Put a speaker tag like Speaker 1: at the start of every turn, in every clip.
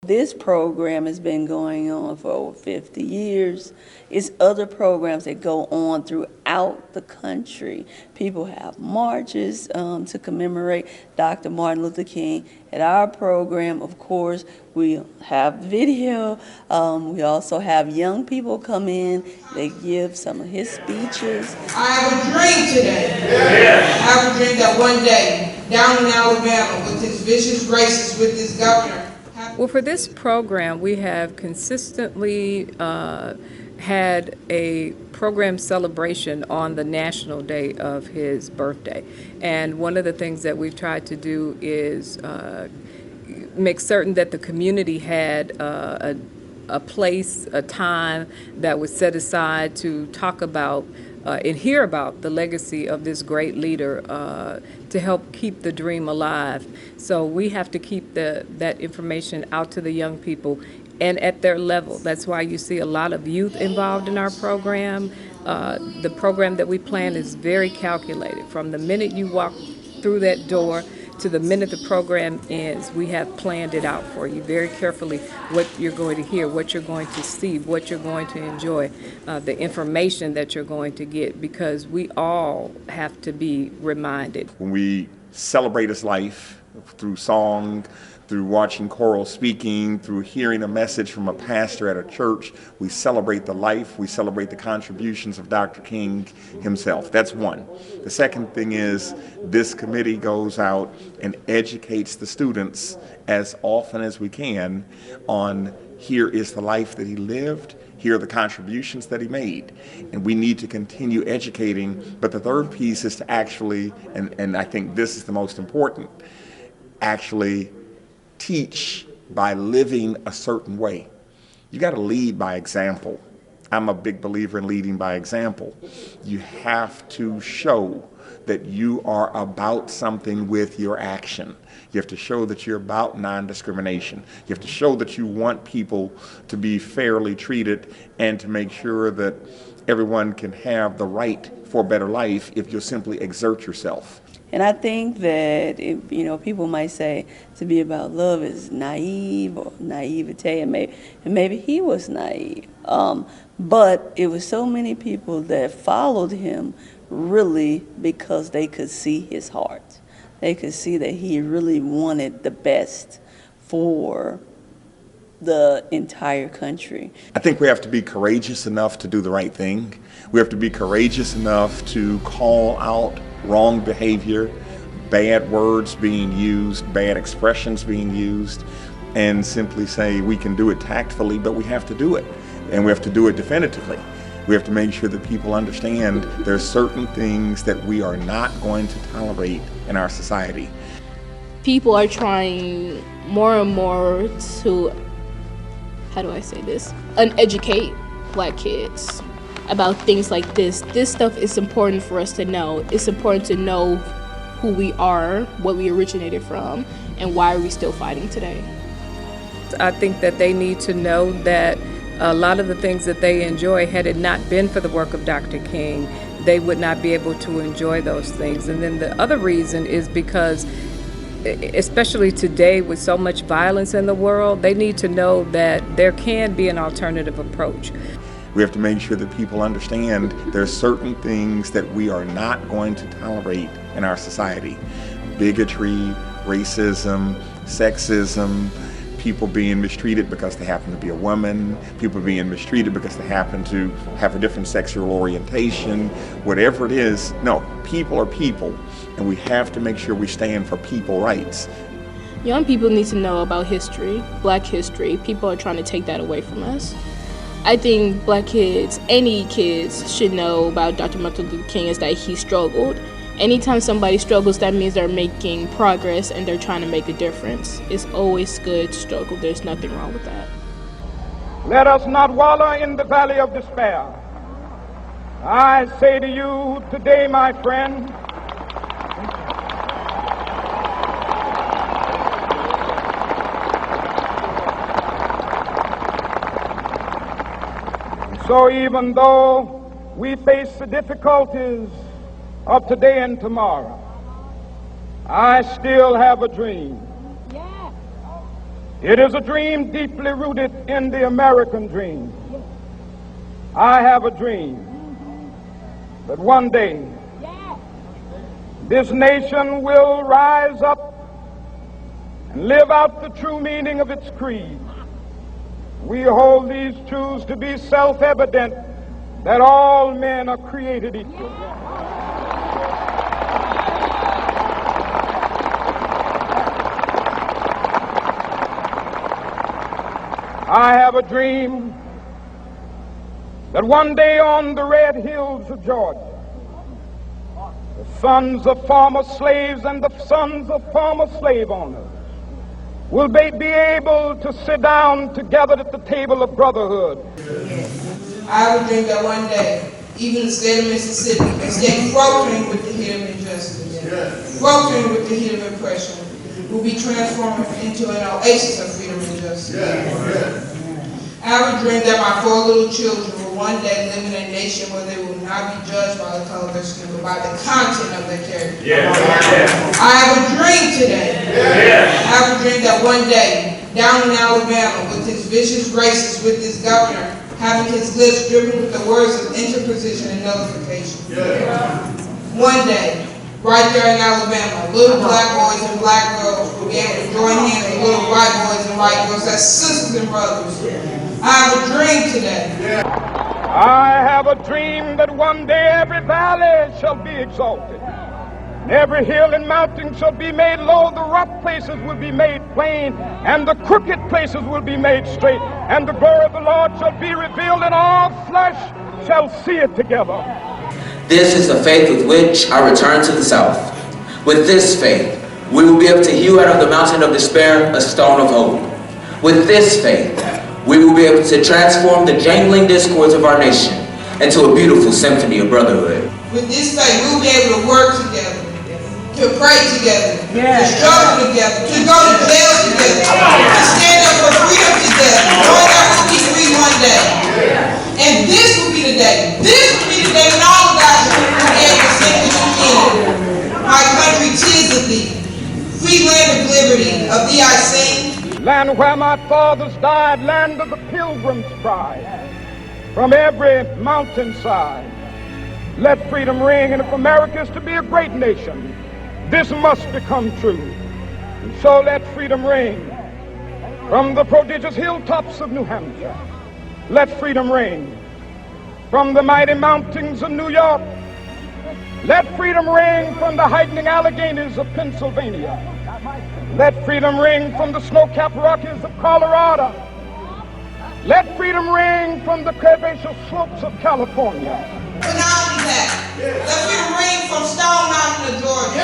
Speaker 1: This program has been going on for over 50 years. It's other programs that go on throughout the country. People have marches to commemorate Dr. Martin Luther King. At our program, of course, we have video. We also have young people come in. They give some of his speeches.
Speaker 2: I have a dream today. I have a dream that one day, down in Alabama, with his vicious racists, with this governor.
Speaker 3: Well, for this program, we have consistently had a program celebration on the national day of his birthday. And one of the things that we've tried to do is make certain that the community had a place, a time that was set aside to talk about and hear about the legacy of this great leader to help keep the dream alive. So we have to keep that information out to the young people and at their level. That's why you see a lot of youth involved in our program. The program that we plan is very calculated. From the minute you walk through that door to the minute the program ends, we have planned it out for you very carefully, what you're going to hear, what you're going to see, what you're going to enjoy, the information that you're going to get, because we all have to be reminded.
Speaker 4: When we celebrate his life through song, through watching choral speaking, through hearing a message from a pastor at a church, we celebrate the life, we celebrate the contributions of Dr. King himself. That's one. The second thing is this committee goes out and educates the students as often as we can on here is the life that he lived, here are the contributions that he made, and we need to continue educating. But the third piece is to actually, and I think this is the most important, actually teach by living a certain way. You got to lead by example. I'm a big believer in leading by example. You have to show that you are about something with your action. You have to show that you're about non-discrimination. You have to show that you want people to be fairly treated and to make sure that everyone can have the right for a better life if you simply exert yourself.
Speaker 1: And I think that, people might say to be about love is naive or naivete, and maybe he was naive. But it was so many people that followed him really because they could see his heart. They could see that he really wanted the best for the entire country.
Speaker 4: I think we have to be courageous enough to do the right thing. We have to be courageous enough to call out wrong behavior, bad words being used, bad expressions being used, and simply say we can do it tactfully, but we have to do it, and we have to do it definitively. We have to make sure that people understand there's certain things that we are not going to tolerate in our society.
Speaker 5: People are trying more and more to, uneducate black kids about things like this. This stuff is important for us to know. It's important to know who we are, what we originated from, and why are we still fighting today.
Speaker 3: I think that they need to know that a lot of the things that they enjoy, had it not been for the work of Dr. King, they would not be able to enjoy those things. And then the other reason is because, especially today with so much violence in the world, they need to know that there can be an alternative approach.
Speaker 4: We have to make sure that people understand there's certain things that we are not going to tolerate in our society. Bigotry, racism, sexism, people being mistreated because they happen to be a woman, people being mistreated because they happen to have a different sexual orientation, whatever it is. No, people are people, and we have to make sure we stand for people rights.
Speaker 5: Young people need to know about history, black history. People are trying to take that away from us. I think black kids, any kids, should know about Dr. Martin Luther King is that he struggled. Anytime somebody struggles, that means they're making progress and they're trying to make a difference. It's always good to struggle. There's nothing wrong with that.
Speaker 6: Let us not wallow in the valley of despair. I say to you today, my friend, so even though we face the difficulties of today and tomorrow, I still have a dream. It is a dream deeply rooted in the American dream. I have a dream that one day this nation will rise up and live out the true meaning of its creed. We hold these truths to be self-evident, that all men are created equal. I have a dream that one day on the red hills of Georgia, the sons of former slaves and the sons of former slave owners will be able to sit down together at the table of brotherhood.
Speaker 2: I have a dream that one day, even the state of Mississippi, instead of faltering with the heat of injustice, faltering with the heat of oppression, will be transformed into an oasis of freedom and justice. I have a dream that my 4 little children will one day live in a nation where they will not be judged by the color of their skin, but by the content of their character. I have a dream today. I have a dream that one day, down in Alabama, with his vicious racists, with his governor, having his lips dripping with the words of interposition and nullification. One day, right there in Alabama, little black boys and black girls will be able to join hands with little white boys and white girls as sisters and brothers. I have a dream today.
Speaker 6: I have a dream that one day every valley shall be exalted, and every hill and mountain shall be made low, the rough places will be made plain, and the crooked places will be made straight, and the glory of the Lord shall be revealed, and all flesh shall see it together.
Speaker 7: This is the faith with which I return to the South. With this faith, we will be able to hew out of the mountain of despair a stone of hope. With this faith, we will be able to transform the jangling discords of our nation into a beautiful symphony of brotherhood.
Speaker 2: With this faith, we will be able to work together, to pray together, to struggle together, to go to jail together, to stand up for freedom together, knowing that we'll be free one day. And this will be the day. This will be the day when all of us will be able to sing with you in. My country, 'tis of thee. Free land of liberty, of thee I sing.
Speaker 6: Land where my fathers died, land of the pilgrim's pride. From every mountainside, let freedom ring. And if America is to be a great nation, this must become true. And so let freedom ring. From the prodigious hilltops of New Hampshire, let freedom ring. From the mighty mountains of New York, let freedom ring. From the heightening Alleghenies of Pennsylvania, let freedom ring. From the snow-capped Rockies of Colorado, let freedom ring. From the curvaceous slopes of California.
Speaker 2: But not only that, let freedom ring from Stone Mountain of Georgia.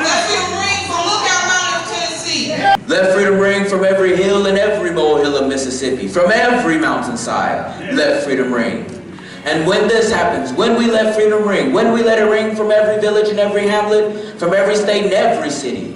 Speaker 2: Let freedom ring from Lookout Mountain of Tennessee.
Speaker 7: Let freedom ring from every hill and every molehill of Mississippi, from every mountainside. Let freedom ring. And when this happens, when we let freedom ring, when we let it ring from every village and every hamlet, from every state and every city,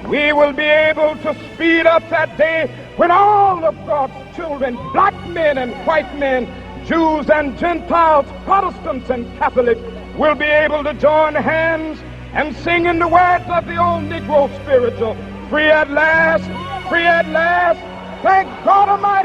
Speaker 6: we will be able to speed up that day when all of God's children, black men and white men, Jews and Gentiles, Protestants and Catholics, will be able to join hands and sing in the words of the old Negro spiritual, free at last, thank God Almighty.